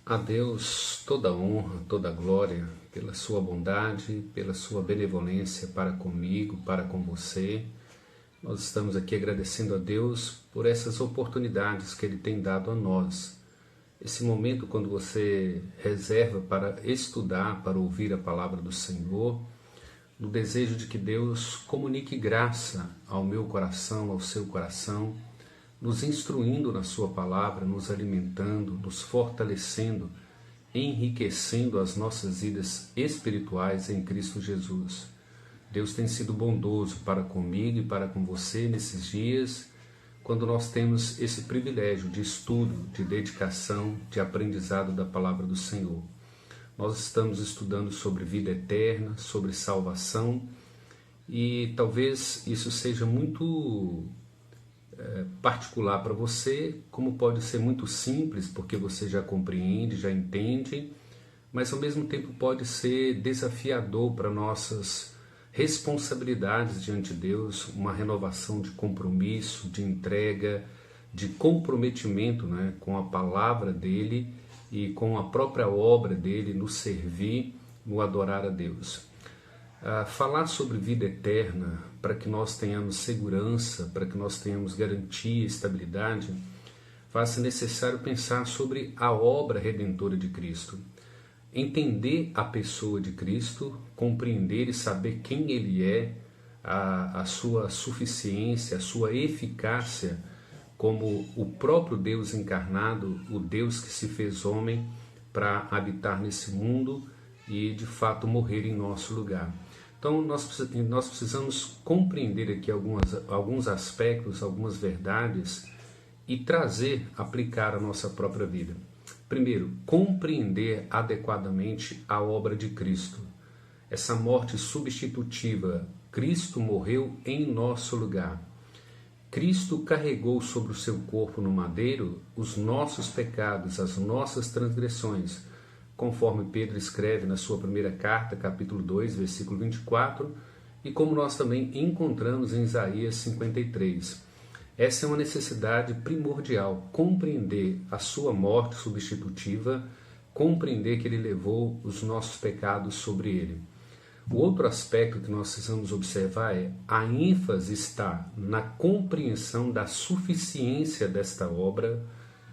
A Deus toda a honra, toda a glória, pela sua bondade, pela sua benevolência para comigo, para com você. Nós estamos aqui agradecendo a Deus por essas oportunidades que Ele tem dado a nós. Esse momento quando você reserva para estudar, para ouvir a palavra do Senhor, no desejo de que Deus comunique graça ao meu coração, ao seu coração, nos instruindo na sua palavra, nos alimentando, nos fortalecendo, enriquecendo as nossas vidas espirituais em Cristo Jesus. Deus tem sido bondoso para comigo e para com você nesses dias, quando nós temos esse privilégio de estudo, de dedicação, de aprendizado da palavra do Senhor. Nós estamos estudando sobre vida eterna, sobre salvação, e talvez isso seja muito particular para você, como pode ser muito simples, porque você já compreende, já entende, mas ao mesmo tempo pode ser desafiador para nossas responsabilidades diante de Deus, uma renovação de compromisso, de entrega, de comprometimento, com a palavra dEle e com a própria obra dEle, no servir, no adorar a Deus. Falar sobre vida eterna, para que nós tenhamos segurança, para que nós tenhamos garantia e estabilidade, faz-se necessário pensar sobre a obra redentora de Cristo. Entender a pessoa de Cristo, compreender e saber quem Ele é, a sua suficiência, a sua eficácia como o próprio Deus encarnado, o Deus que se fez homem para habitar nesse mundo e de fato morrer em nosso lugar. Então nós precisamos compreender aqui alguns aspectos, algumas verdades e trazer, aplicar a nossa própria vida. Primeiro, compreender adequadamente a obra de Cristo. Essa morte substitutiva, Cristo morreu em nosso lugar. Cristo carregou sobre o seu corpo no madeiro os nossos pecados, as nossas transgressões, conforme Pedro escreve na sua primeira carta, capítulo 2, versículo 24, e como nós também encontramos em Isaías 53. Essa é uma necessidade primordial, compreender a sua morte substitutiva, compreender que Ele levou os nossos pecados sobre Ele. O outro aspecto que nós precisamos observar é a ênfase está na compreensão da suficiência desta obra,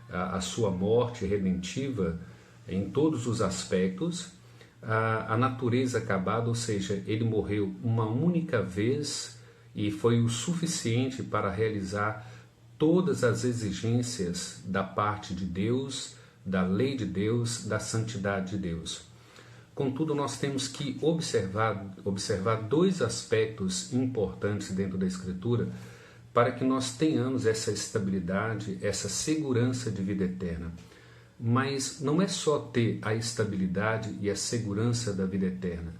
a sua morte redentiva, em todos os aspectos, a natureza acabada, ou seja, Ele morreu uma única vez e foi o suficiente para realizar todas as exigências da parte de Deus, da lei de Deus, da santidade de Deus. Contudo, nós temos que observar dois aspectos importantes dentro da Escritura para que nós tenhamos essa estabilidade, essa segurança de vida eterna. Mas não é só ter a estabilidade e a segurança da vida eterna.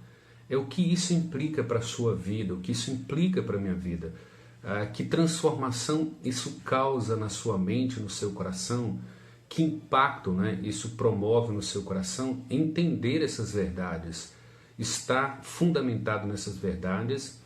É o que isso implica para a sua vida, o que isso implica para a minha vida. Que transformação isso causa na sua mente, no seu coração, que impacto isso promove no seu coração. Entender essas verdades, estar fundamentado nessas verdades,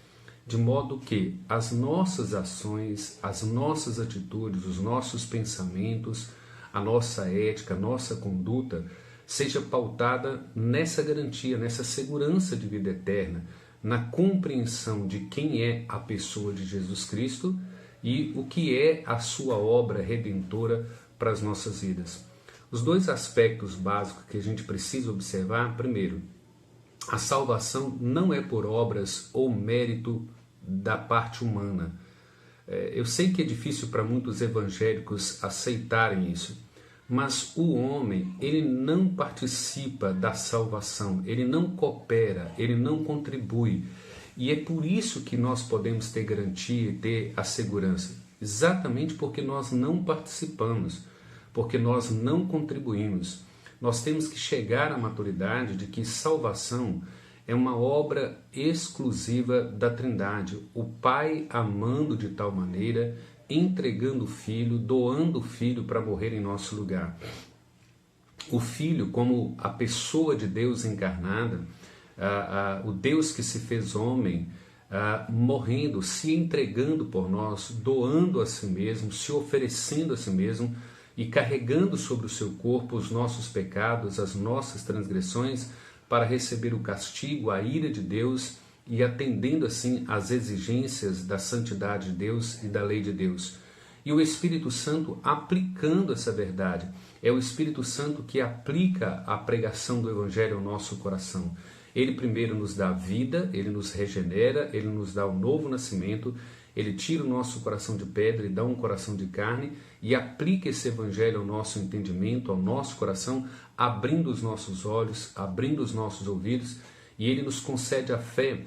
de modo que as nossas ações, as nossas atitudes, os nossos pensamentos, a nossa ética, a nossa conduta, seja pautada nessa garantia, nessa segurança de vida eterna, na compreensão de quem é a pessoa de Jesus Cristo e o que é a sua obra redentora para as nossas vidas. Os dois aspectos básicos que a gente precisa observar, primeiro, a salvação não é por obras ou mérito da parte humana. Eu sei que é difícil para muitos evangélicos aceitarem isso, mas o homem, ele não participa da salvação, ele não coopera, ele não contribui. E é por isso que nós podemos ter garantia e ter a segurança, exatamente porque nós não participamos, porque nós não contribuímos. Nós temos que chegar à maturidade de que salvação é uma obra exclusiva da Trindade. O Pai amando de tal maneira, entregando o Filho, doando o Filho para morrer em nosso lugar. O Filho, como a pessoa de Deus encarnada, o Deus que se fez homem, morrendo, se entregando por nós, doando a si mesmo, se oferecendo a si mesmo, e carregando sobre o seu corpo os nossos pecados, as nossas transgressões, para receber o castigo, a ira de Deus e atendendo assim às exigências da santidade de Deus e da lei de Deus. E o Espírito Santo aplicando essa verdade. É o Espírito Santo que aplica a pregação do Evangelho ao nosso coração. Ele primeiro nos dá vida, ele nos regenera, ele nos dá um novo nascimento, ele tira o nosso coração de pedra e dá um coração de carne e aplica esse Evangelho ao nosso entendimento, ao nosso coração, abrindo os nossos olhos, abrindo os nossos ouvidos, e ele nos concede a fé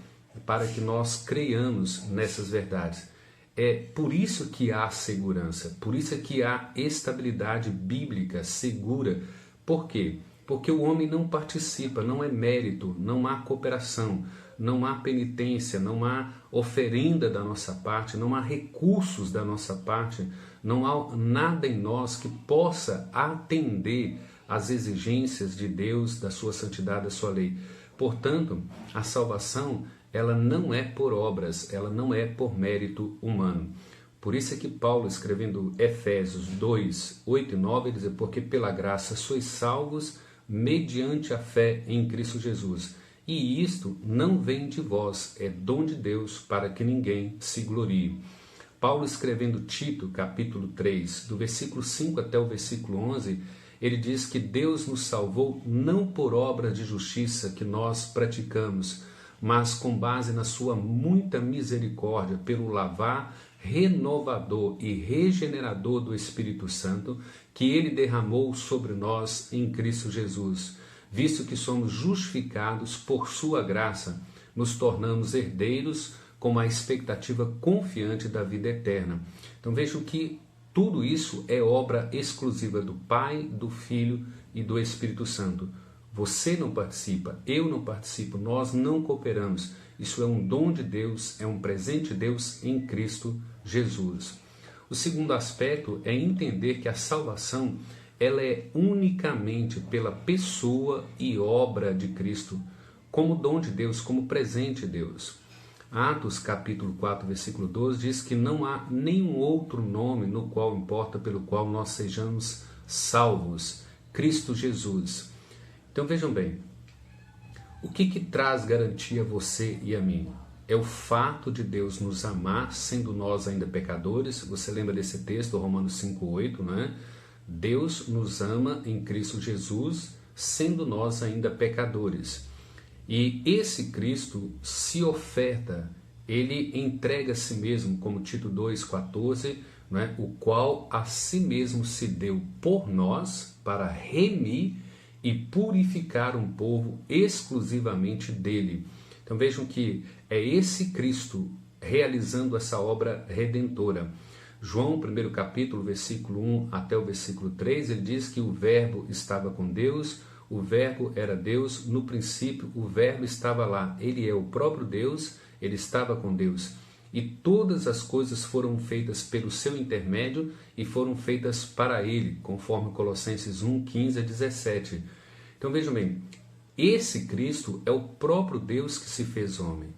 para que nós creiamos nessas verdades. É por isso que há segurança, por isso que há estabilidade bíblica segura. Por quê? Porque o homem não participa, não é mérito, não há cooperação, não há penitência, não há oferenda da nossa parte, não há recursos da nossa parte, não há nada em nós que possa atender às exigências de Deus, da sua santidade, da sua lei. Portanto, a salvação, ela não é por obras, ela não é por mérito humano. Por isso é que Paulo, escrevendo Efésios 2, 8 e 9, ele diz: porque pela graça sois salvos mediante a fé em Cristo Jesus. E isto não vem de vós, é dom de Deus, para que ninguém se glorie. Paulo, escrevendo Tito, capítulo 3, do versículo 5 até o versículo 11, ele diz que Deus nos salvou não por obra de justiça que nós praticamos, mas com base na sua muita misericórdia, pelo lavar renovador e regenerador do Espírito Santo, que ele derramou sobre nós em Cristo Jesus. Visto que somos justificados por sua graça, nos tornamos herdeiros com a expectativa confiante da vida eterna. Então vejam que tudo isso é obra exclusiva do Pai, do Filho e do Espírito Santo. Você não participa, eu não participo, nós não cooperamos. Isso é um dom de Deus, é um presente de Deus em Cristo Jesus. O segundo aspecto é entender que a salvação, ela é unicamente pela pessoa e obra de Cristo, como dom de Deus, como presente de Deus. Atos capítulo 4, versículo 12 diz que não há nenhum outro nome no qual importa pelo qual nós sejamos salvos, Cristo Jesus. Então vejam bem, o que traz garantia a você e a mim? É o fato de Deus nos amar, sendo nós ainda pecadores. Você lembra desse texto, Romanos 5,8, não é? Deus nos ama em Cristo Jesus, sendo nós ainda pecadores. E esse Cristo se oferta, ele entrega a si mesmo, como Tito 2,14, não é? O qual a si mesmo se deu por nós para remir e purificar um povo exclusivamente dele. Então vejam que é esse Cristo realizando essa obra redentora. João, primeiro capítulo, versículo 1 até o versículo 3, ele diz que o verbo estava com Deus, o verbo era Deus, no princípio o verbo estava lá, ele é o próprio Deus, ele estava com Deus. E todas as coisas foram feitas pelo seu intermédio e foram feitas para ele, conforme Colossenses 1, 15 a 17. Então vejam bem, esse Cristo é o próprio Deus que se fez homem.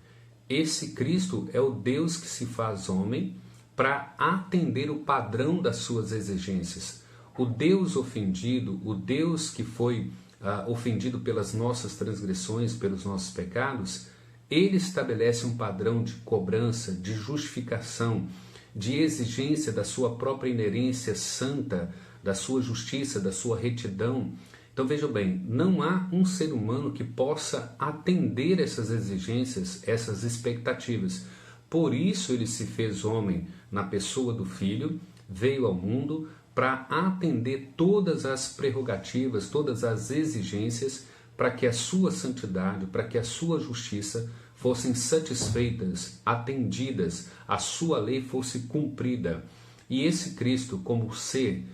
Esse Cristo é o Deus que se faz homem para atender o padrão das suas exigências. O Deus ofendido, o Deus que foi ofendido pelas nossas transgressões, pelos nossos pecados, ele estabelece um padrão de cobrança, de justificação, de exigência da sua própria inerência santa, da sua justiça, da sua retidão. Então vejam bem, não há um ser humano que possa atender essas exigências, essas expectativas. Por isso ele se fez homem na pessoa do Filho, veio ao mundo para atender todas as prerrogativas, todas as exigências, para que a sua santidade, para que a sua justiça fossem satisfeitas, atendidas, a sua lei fosse cumprida. E esse Cristo, como ser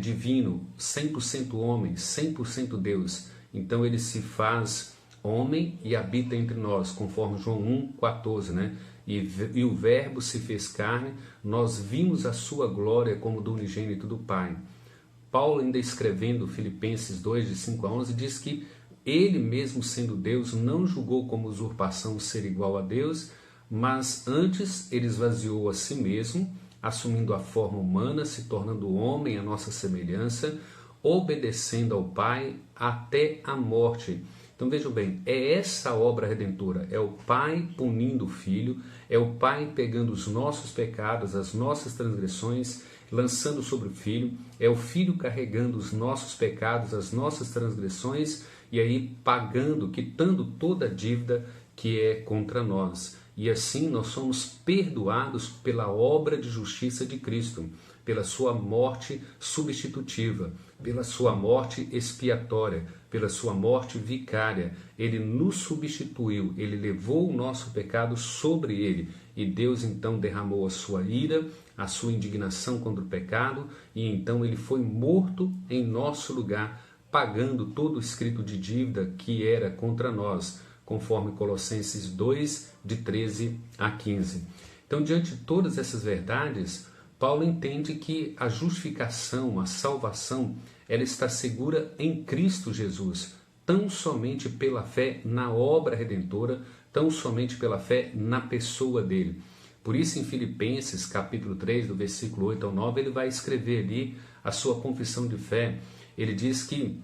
divino, 100% homem, 100% Deus, então ele se faz homem e habita entre nós, conforme João 1,14, E o verbo se fez carne, nós vimos a sua glória como do unigênito do Pai. Paulo, ainda escrevendo Filipenses 2, de 5 a 11, diz que ele mesmo sendo Deus não julgou como usurpação ser igual a Deus, mas antes ele esvaziou a si mesmo, assumindo a forma humana, se tornando homem à nossa semelhança, obedecendo ao Pai até a morte. Então vejam bem, é essa obra redentora, é o Pai punindo o Filho, é o Pai pegando os nossos pecados, as nossas transgressões, lançando sobre o Filho, é o Filho carregando os nossos pecados, as nossas transgressões, e aí pagando, quitando toda a dívida que é contra nós. E assim nós somos perdoados pela obra de justiça de Cristo, pela sua morte substitutiva, pela sua morte expiatória, pela sua morte vicária. Ele nos substituiu, ele levou o nosso pecado sobre ele. E Deus então derramou a sua ira, a sua indignação contra o pecado, e então ele foi morto em nosso lugar, pagando todo o escrito de dívida que era contra nós, conforme Colossenses 2, de 13 a 15. Então, diante de todas essas verdades, Paulo entende que a justificação, a salvação, ela está segura em Cristo Jesus, tão somente pela fé na obra redentora, tão somente pela fé na pessoa dele. Por isso, em Filipenses, capítulo 3, do versículo 8 ao 9, ele vai escrever ali a sua confissão de fé. Ele diz que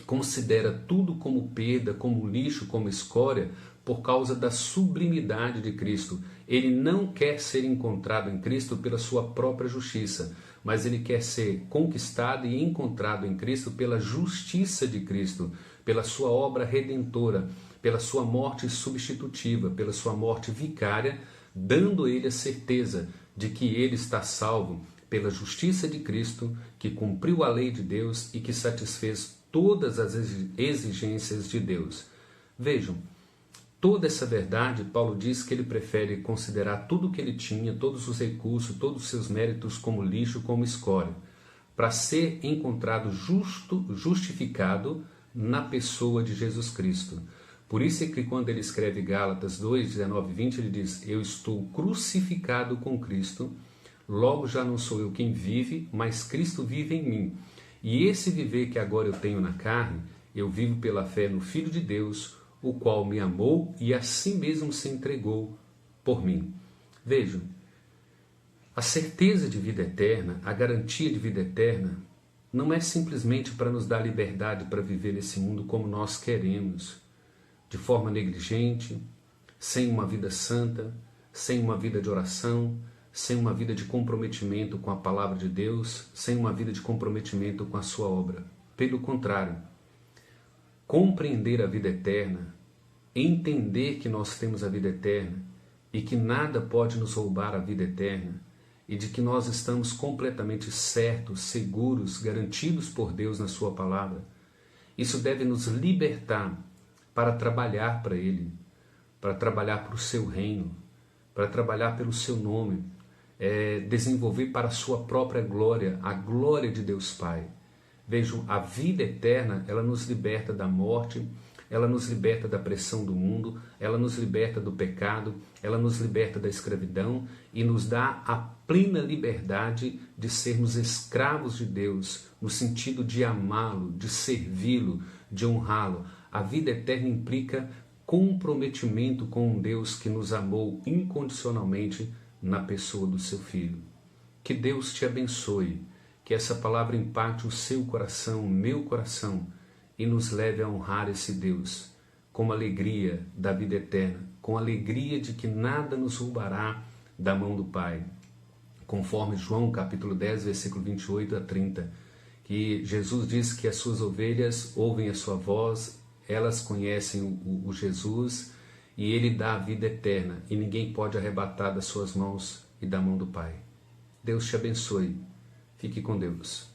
considera tudo como perda, como lixo, como escória, por causa da sublimidade de Cristo. Ele não quer ser encontrado em Cristo pela sua própria justiça, mas ele quer ser conquistado e encontrado em Cristo pela justiça de Cristo, pela sua obra redentora, pela sua morte substitutiva, pela sua morte vicária, dando a ele a certeza de que ele está salvo pela justiça de Cristo, que cumpriu a lei de Deus e que satisfez todas as exigências de Deus. Vejam, toda essa verdade, Paulo diz que ele prefere considerar tudo o que ele tinha, todos os recursos, todos os seus méritos como lixo, como escória, para ser encontrado justificado na pessoa de Jesus Cristo. Por isso é que quando ele escreve Gálatas 2, 19 e 20, ele diz: eu estou crucificado com Cristo, logo já não sou eu quem vive, mas Cristo vive em mim. E esse viver que agora eu tenho na carne, eu vivo pela fé no Filho de Deus, o qual me amou e assim mesmo se entregou por mim. Vejam, a certeza de vida eterna, a garantia de vida eterna, não é simplesmente para nos dar liberdade para viver nesse mundo como nós queremos, de forma negligente, sem uma vida santa, sem uma vida de oração, sem uma vida de comprometimento com a palavra de Deus, sem uma vida de comprometimento com a sua obra. Pelo contrário, compreender a vida eterna, entender que nós temos a vida eterna e que nada pode nos roubar a vida eterna e de que nós estamos completamente certos, seguros, garantidos por Deus na sua palavra, isso deve nos libertar para trabalhar para Ele, para trabalhar para o seu reino, para trabalhar pelo seu nome, desenvolver para a sua própria glória, a glória de Deus Pai. Vejam, a vida eterna, ela nos liberta da morte, ela nos liberta da pressão do mundo, ela nos liberta do pecado, ela nos liberta da escravidão e nos dá a plena liberdade de sermos escravos de Deus, no sentido de amá-lo, de servi-lo, de honrá-lo. A vida eterna implica comprometimento com um Deus que nos amou incondicionalmente na pessoa do seu Filho. Que Deus te abençoe, que essa palavra impacte o seu coração, o meu coração, e nos leve a honrar esse Deus com alegria da vida eterna, com alegria de que nada nos roubará da mão do Pai. Conforme João capítulo 10, versículo 28 a 30, que Jesus diz que as suas ovelhas ouvem a sua voz, elas conhecem o Jesus, e Ele dá a vida eterna, e ninguém pode arrebatar das suas mãos e da mão do Pai. Deus te abençoe. Fique com Deus.